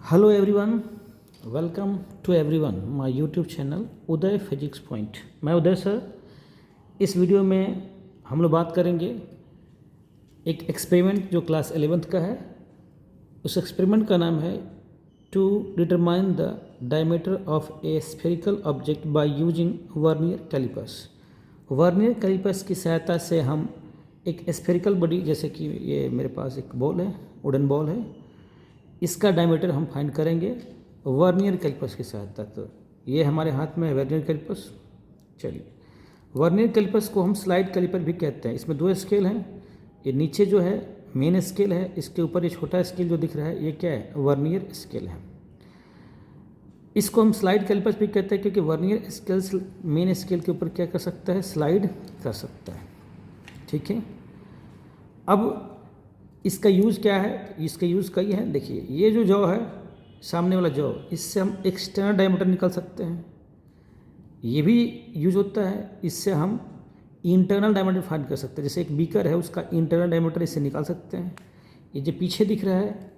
Hello everyone, welcome to everyone my YouTube channel Uday physics point. मैं Uday sir. इस video में हम लोग बात करेंगे एक एक्सपेरिमेंट जो क्लास 11th का है। उस एक्सपेरिमेंट का नाम है to determine the diameter of a spherical object by using vernier callipers. Vernier callipers की सहायता से हम एक स्फेरिकल बॉडी, जैसे कि ये मेरे पास एक बॉल है, वुडन बॉल है, इसका डायमीटर हम फाइंड करेंगे वर्नियर कैलिपर्स की सहायता। तो ये हमारे हाथ में है वर्नियर कैलिपर्स। चलिए, वर्नियर कैलिपर्स को हम स्लाइड कैलिपर भी कहते हैं। इसमें दो स्केल हैं। ये नीचे जो है मेन स्केल है, इसके ऊपर ये छोटा स्केल जो दिख रहा है ये क्या है, वर्नियर स्केल है। इसको हम स्लाइड कैलिपर्स भी कहते हैं क्योंकि वर्नियर स्केल मेन स्केल के ऊपर क्या कर सकता है, स्लाइड कर सकता है। ठीक है, अब इसका यूज़ क्या है? इसका यूज़ कई है। देखिए, ये जो जॉ है, सामने वाला जॉ, इससे हम एक्सटर्नल डायमीटर निकाल सकते हैं। ये भी यूज होता है। इससे हम इंटरनल डायमीटर फाइंड कर सकते हैं। जैसे एक बीकर है, उसका इंटरनल डायमीटर इससे निकाल सकते हैं। ये जो पीछे दिख रहा है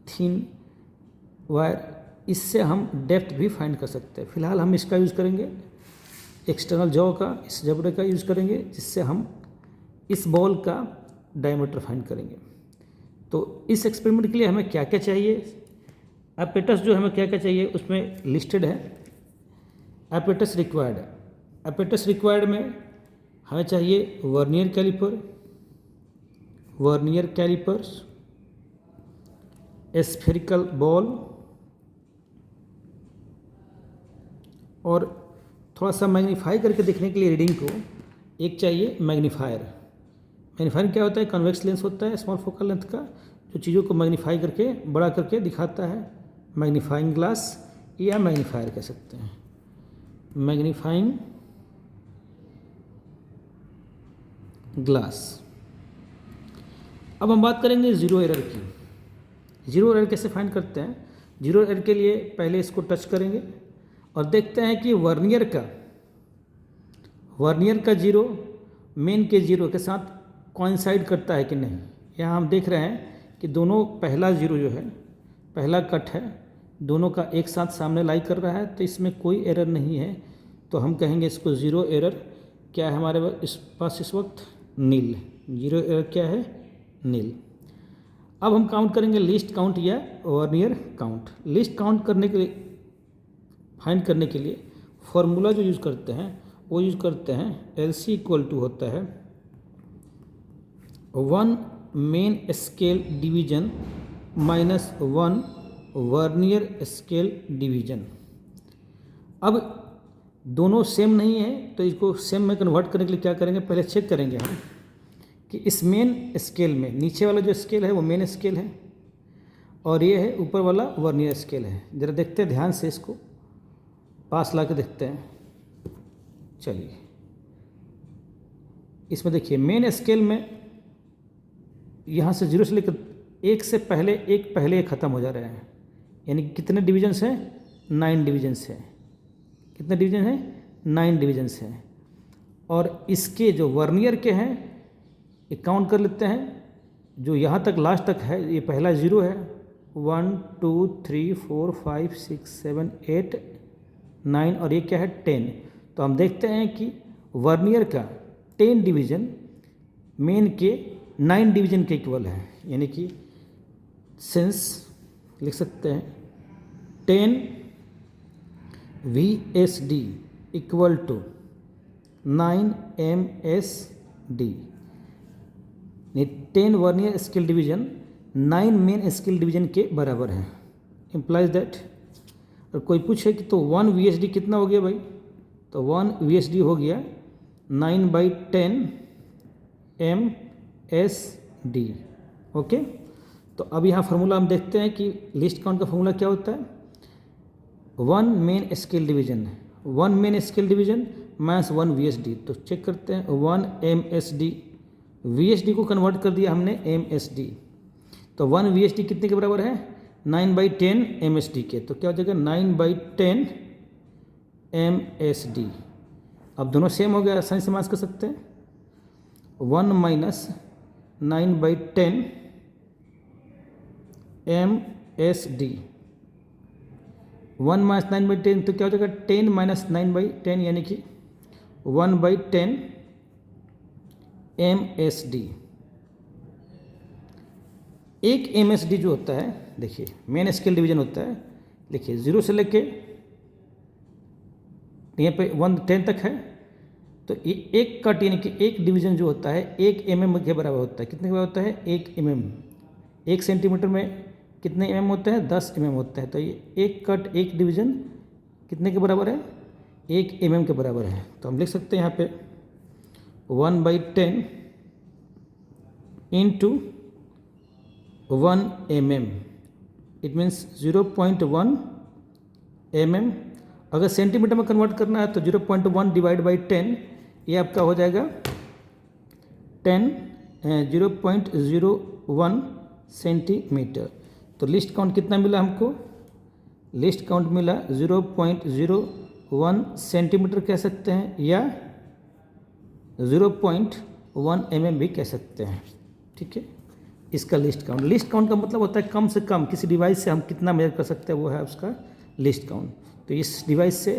थिन वायर, इससे हम डेप्थ भी फाइंड कर सकते हैं। फिलहाल हम इसका यूज़ करेंगे, एक्सटर्नल जॉ का, इस जबड़े का यूज़ करेंगे, जिससे हम इस बॉल का डायमीटर फाइंड करेंगे। तो इस एक्सपेरिमेंट के लिए हमें क्या क्या चाहिए, एपेटस जो हमें क्या क्या चाहिए उसमें लिस्टेड है। एपेटस रिक्वायर्ड है। एपेटस रिक्वायर्ड में हमें चाहिए vernier calliper, vernier callipers, spherical ball, और थोड़ा सा मैग्नीफाई करके देखने के लिए रीडिंग को एक चाहिए मैग्नीफायर। मैग्नीफायर क्या होता है? कन्वेक्स लेंस होता है स्मॉल फोकल लेंथ का, जो चीज़ों को मैग्नीफाई करके बड़ा करके दिखाता है। मैग्नीफाइंग ग्लास या मैग्नीफायर कह सकते हैं। Magnifying glass. अब हम बात करेंगे जीरो एरर की। जीरो एरर कैसे फाइंड करते हैं? जीरो एरर के लिए पहले इसको टच करेंगे और देखते हैं कि वर्नियर का जीरो मेन के जीरो के साथ कोइंसाइड करता है कि नहीं। यहाँ हम देख रहे हैं कि दोनों, पहला जीरो जो है, पहला कट है, दोनों का एक साथ सामने लाई कर रहा है, तो इसमें कोई एरर नहीं है। तो हम कहेंगे इसको ज़ीरो एरर। क्या है हमारे पास इस वक्त? नील। जीरो एरर क्या है? नील। अब हम काउंट करेंगे लिस्ट काउंट या वर्नियर काउंट। लिस्ट काउंट करने के लिए, फाइंड करने के लिए फॉर्मूला जो यूज़ करते हैं वो यूज़ करते हैं LC इक्वल टू होता है 1 main scale division minus 1 vernier scale division. अब दोनों सेम नहीं है, तो इसको सेम में कन्वर्ट करने के लिए क्या करेंगे, पहले चेक करेंगे हम कि इस मेन स्केल में नीचे वाला जो स्केल है वो मेन स्केल है और ये है ऊपर वाला वर्नियर स्केल है। ज़रा देखते हैं ध्यान से, इसको पास ला के देखते हैं। चलिए, इसमें देखिए मेन स्केल में यहाँ से 0 से लेकर 1 से पहले एक ख़त्म हो जा रहे हैं। यानी कितने डिविजन्स हैं? 9 डिविजन्स हैं। कितने डिवीजन हैं? 9 डिविजन्स हैं। और इसके जो वर्नियर के हैं, एक काउंट कर लेते हैं। जो यहाँ तक लास्ट तक है, ये पहला 0 है, 1 2 3 4 5 6 7 8 9, और ये क्या है? 10। तो हम देखते हैं कि वर्नियर का 10 डिवीजन मेन के 9 डिवीजन के इक्वल है। यानी कि सेंस लिख सकते हैं 10 VSD equal to 9 MSD। 10 vernier scale division 9 main scale division के बराबर है। Implies that. और कोई पूछे कि तो 1 VSD कितना हो गया भाई, तो 1 VSD हो गया 9/10 MSD। ओके, तो अब यहाँ फार्मूला हम देखते हैं कि लिस्ट काउंट का फार्मूला क्या होता है। 1 main scale division, 1 main scale division minus 1 VSD। तो चेक करते हैं, 1 MSD, VSD को कन्वर्ट कर दिया हमने MSD। तो 1 VSD कितने के बराबर है? 9/10 MSD के। तो क्या हो जाएगा? 9/10 MSD। अब दोनों सेम हो गया, आसानी से मास कर सकते हैं। 1 minus 9/10 M S D. 1 minus 9/10 तो क्या हो जाएगा 10 माइनस 9/10 यानी कि 1/10 एम एस डी। एक एम एस डी जो होता है, देखिए मेन स्केल डिवीजन होता है, देखिए 0 से लेके यहाँ पे 110 तक है, तो एक कट यानी कि एक डिवीजन जो होता है 1 mm के बराबर होता है। कितने के बराबर होता है 1 mm। 1 सेंटीमीटर में कितने mm होते हैं 10 mm होते हैं। तो ये एक कट एक डिवीजन कितने के बराबर है 1 mm के बराबर है। तो हम लिख सकते हैं यहाँ पे 1/10 into 1 mm, it means 0.1 mm। अगर सेंटीमीटर में कन्वर्ट करना है तो 0.1 डिवाइड बाई 10, ये आपका हो जाएगा 0.01 सेंटीमीटर। तो लिस्ट काउंट कितना मिला हमको, लिस्ट काउंट मिला 0.01 सेंटीमीटर कह सकते हैं या 0.1 mm भी कह सकते हैं। ठीक है, इसका लिस्ट काउंट का मतलब होता है कम से कम किसी डिवाइस से हम कितना मेजर कर सकते हैं, वो है उसका लिस्ट काउंट। तो इस डिवाइस से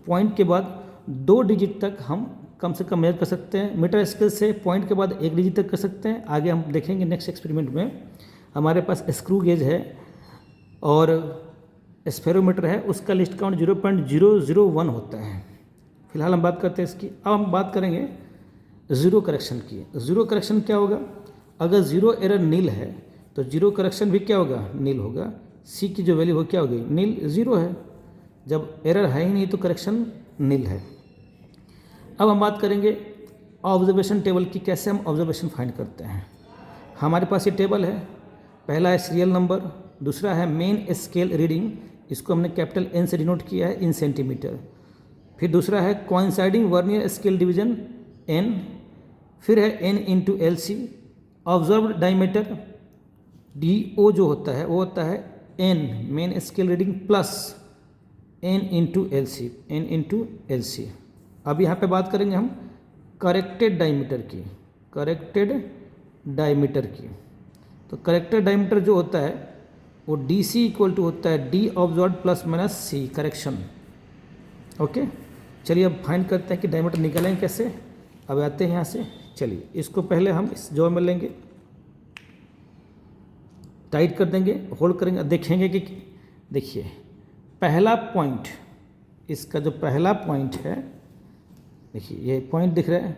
पॉइंट के बाद 2 डिजिट तक हम कम से कम मेजर कर सकते हैं। मीटर स्केल से पॉइंट के बाद 1 डिजिट तक कर सकते हैं। आगे हम देखेंगे नेक्स्ट एक्सपेरिमेंट में। हमारे पास स्क्रू गेज है और स्फेरोमीटर है, उसका लिस्ट काउंट 0.001 होता है। फिलहाल हम बात करते हैं इसकी। अब हम बात करेंगे ज़ीरो करेक्शन की। ज़ीरो करेक्शन क्या होगा, अगर ज़ीरो एरर नील है तो ज़ीरो करेक्शन भी क्या होगा, नील होगा। सी की जो वैल्यू हो क्या होगी, नील, ज़ीरो है। जब एरर है ही नहीं तो करेक्शन नील है। अब हम बात करेंगे ऑब्जर्वेशन टेबल की, कैसे हम ऑब्जर्वेशन फाइंड करते हैं। हमारे पास ये टेबल है, पहला है सीरियल नंबर, दूसरा है मेन स्केल रीडिंग, इसको हमने कैपिटल एन से डिनोट किया है इन सेंटीमीटर। फिर दूसरा है coinciding vernier scale division N, फिर है N into L C. Observed diameter D O जो होता है वो होता है N main scale reading plus N into L C, N into L C. अब यहाँ पे बात करेंगे हम करेक्टेड डायमीटर की, करेक्टेड डायमीटर की। तो करेक्टेड डायमीटर जो होता है वो डी सी इक्वल टू होता है डी ऑब्जर्व प्लस माइनस सी करेक्शन। ओके, चलिए अब फाइंड करते हैं कि डायमीटर निकालेंगे कैसे। अब आते हैं यहाँ से, चलिए इसको पहले हम इस जॉ में लेंगे, टाइट कर देंगे, होल्ड करेंगे, देखेंगे कि देखिए पहला पॉइंट, इसका जो पहला पॉइंट है, देखिए ये पॉइंट दिख रहा है,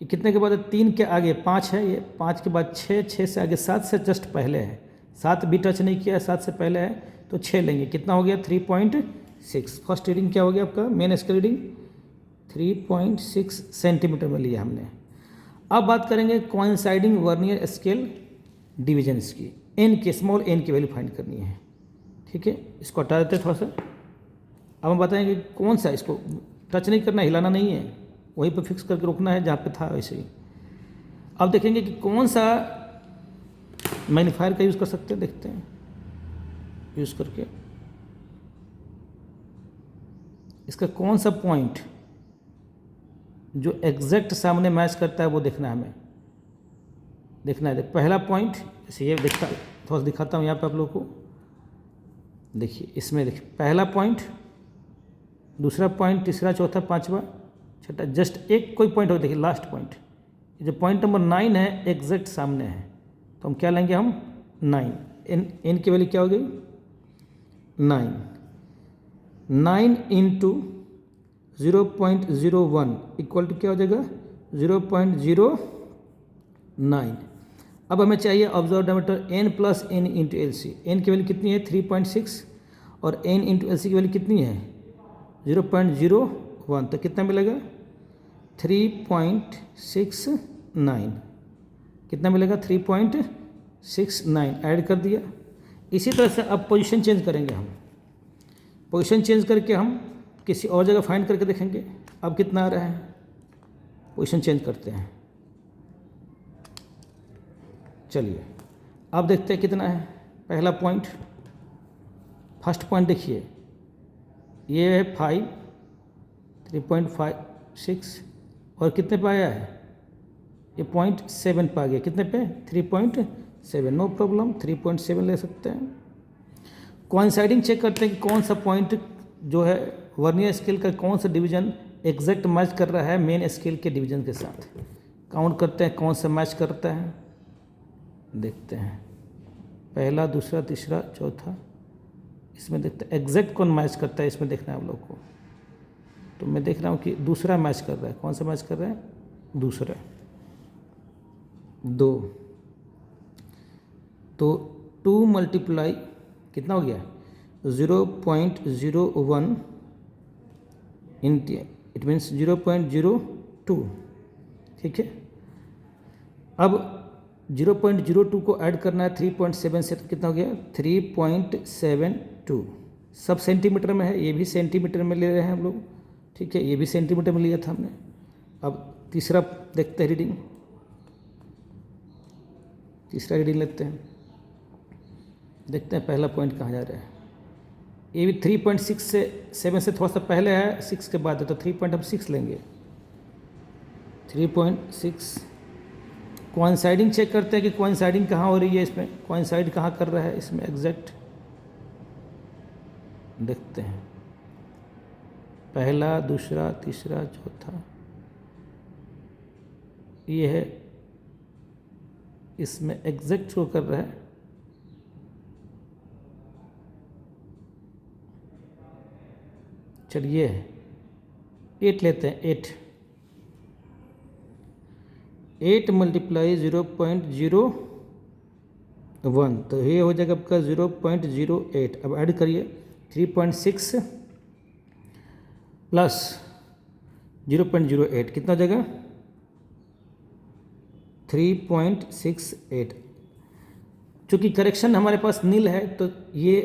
ये कितने के बाद है, 3 के आगे 5 है, ये 5 के बाद 6, 6 से आगे 7 से जस्ट पहले है, 7 भी टच नहीं किया है, 7 से पहले है तो 6 लेंगे। कितना हो गया 3.6। फर्स्ट रीडिंग क्या हो गया आपका, मेन स्केल रीडिंग 3.6 सेंटीमीटर में लिया हमने। अब बात करेंगे कोइंसाइडिंग वर्नियर स्केल डिविजन्स की, एन की, स्मॉल एन की वैल्यू फाइंड करनी है। ठीक है, इसको हटा देते हैं थोड़ा सा। अब हम बताएंगे कौन सा, इसको टच नहीं करना, हिलाना नहीं है, वहीं पर फिक्स करके रोकना है जहाँ पे था वैसे ही। अब देखेंगे कि कौन सा मैग्नीफायर का यूज़ कर सकते हैं, देखते हैं यूज़ करके इसका कौन सा पॉइंट जो एग्जैक्ट सामने मैच करता है वो देखना है हमें, देखना है। पहला पॉइंट जैसे ये दिखता, थोड़ा सा दिखाता हूँ यहाँ पे आप लोगों को, देखिए इसमें देखिए पहला पॉइंट, दूसरा पॉइंट, तीसरा, चौथा, पांचवा, छठा, जस्ट एक कोई पॉइंट हो, देखिए लास्ट पॉइंट, जो पॉइंट नंबर 9 है एग्जैक्ट सामने है, तो हम क्या लेंगे, हम 9, एन की वैल्यू क्या हो गई 9 इंटू 0.01 इक्वल टू क्या हो जाएगा 0.09। अब हमें चाहिए observe diameter n plus N into L C. N की वैल्यू कितनी है 3.6 और n इंटू एल सी की वैल्यू कितनी है 0.01, तो कितना मिलेगा 3.69। कितना मिलेगा 3.69, ऐड कर दिया। इसी तरह से अब पोजीशन चेंज करेंगे हम, पोजीशन चेंज करके हम किसी और जगह फाइंड करके देखेंगे अब कितना आ रहा है। पोजीशन चेंज करते हैं, चलिए अब देखते हैं कितना है। पहला पॉइंट, फर्स्ट पॉइंट देखिए ये है 5, 3.56 और कितने पे आया है ये 0.7 पे आ गया, कितने पे 3.7, नो प्रॉब्लम 3.7 ले सकते हैं। कोइंसाइडिंग चेक करते हैं कि कौन सा पॉइंट जो है वर्नियर स्केल का कौन सा डिवीजन एग्जैक्ट मैच कर रहा है मेन स्केल के डिवीजन के साथ। काउंट करते हैं कौन सा मैच करता है, देखते हैं पहला, दूसरा, तीसरा, चौथा। इसमें देखते हैं एग्जैक्ट कौन मैच करता है, इसमें देखना है आप लोग को। तो मैं देख रहा हूँ कि दूसरा मैच कर रहा है। कौन सा मैच कर रहा है? दूसरा। 2 तो 2 मल्टीप्लाई कितना हो गया? 0.01 इट मीन्स 0.02। ठीक है, अब 0.02 को ऐड करना है 3.7 से, तो कितना हो गया? 3.72। सब सेंटीमीटर में है, ये भी सेंटीमीटर में ले रहे हैं हम लोग। ठीक है, ये भी सेंटीमीटर में लिया था हमने। अब तीसरा देखते हैं रीडिंग, तीसरा रीडिंग लेते हैं, देखते हैं पहला पॉइंट कहाँ जा रहा है। ये भी 3.6 से 7 से थोड़ा सा पहले है, 6 के बाद है, तो 3.6 लेंगे। 3.6 कोइंसाइडिंग चेक करते हैं कि कोइंसाइडिंग कहाँ हो रही है, इसमें कोइंसाइड कहाँ कर रहा है इसमें एग्जैक्ट। देखते हैं पहला, दूसरा, तीसरा, चौथा, ये है इसमें एग्जैक्ट शो कर रहा है। चलिए 8 लेते हैं। 8 मल्टीप्लाई 0.01, तो ये हो जाएगा आपका 0.08। अब ऐड करिए 3.6 प्लस 0.08 कितना हो जाएगा? 3.68। चूँकि करेक्शन हमारे पास नील है तो ये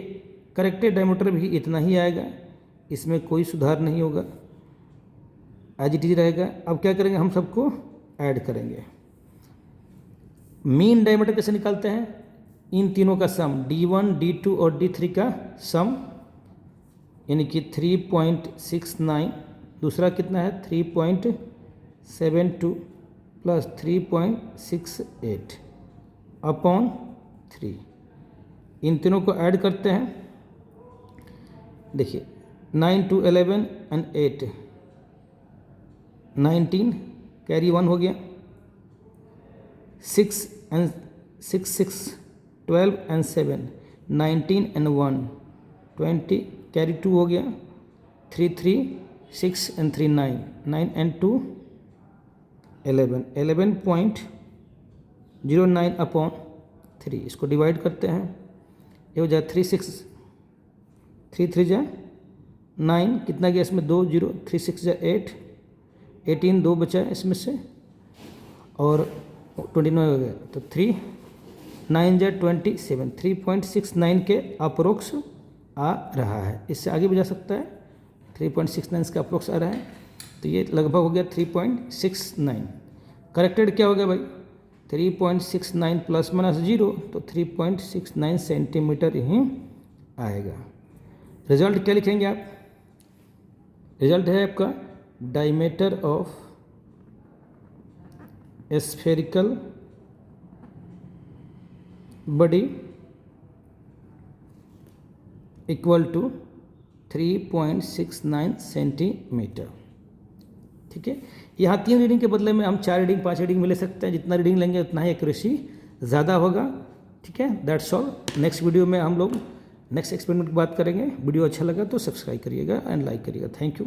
करेक्टेड डायमीटर भी इतना ही आएगा, इसमें कोई सुधार नहीं होगा, एज इट इज रहेगा। अब क्या करेंगे, हम सबको ऐड करेंगे। मीन डायमीटर कैसे निकालते हैं? इन तीनों का सम, D1, D2 और D3 का सम, यानी कि 3.69, दूसरा कितना है 3.72 प्लस 3.68 अपॉन 3। इन तीनों को ऐड करते हैं। देखिए 9 2 11 एंड 8 19 कैरी 1 हो गया, 6 एंड 6 12 एंड 7 19 एंड 1 20 कैरी 2 हो गया, 3 3 6 एंड 3 9 9 एंड 2 11 11.09 अपॉन 3। इसको डिवाइड करते हैं, ये हो जाए 3 6 3 3 जा 9, कितना गया इसमें 2 0, 3 6 जा 8 18, 2 बचा इसमें से और 29 हो गया, तो 3 9 जा 27। 3.69 के अप्रोक्स आ रहा है। इससे आगे भी जा सकता है, 3.69 का अप्रोक्स आ रहा है, तो ये लगभग हो गया 3.69। करेक्टेड क्या हो गया भाई? 3.69 प्लस माइनस 0, तो 3.69 सेंटीमीटर ही आएगा। रिजल्ट क्या लिखेंगे आप? रिजल्ट है आपका diameter of spherical body equal to 3.69 centimetre. ठीक है, यहाँ 3 रीडिंग के बदले में हम 4 रीडिंग 5 रीडिंग में ले सकते हैं। जितना रीडिंग लेंगे उतना ही एक्यूरेसी ज़्यादा होगा। ठीक है, दैट्स ऑल। नेक्स्ट वीडियो में हम लोग नेक्स्ट एक्सपेरिमेंट की बात करेंगे। वीडियो अच्छा लगा तो सब्सक्राइब करिएगा एंड लाइक करिएगा। Thank you.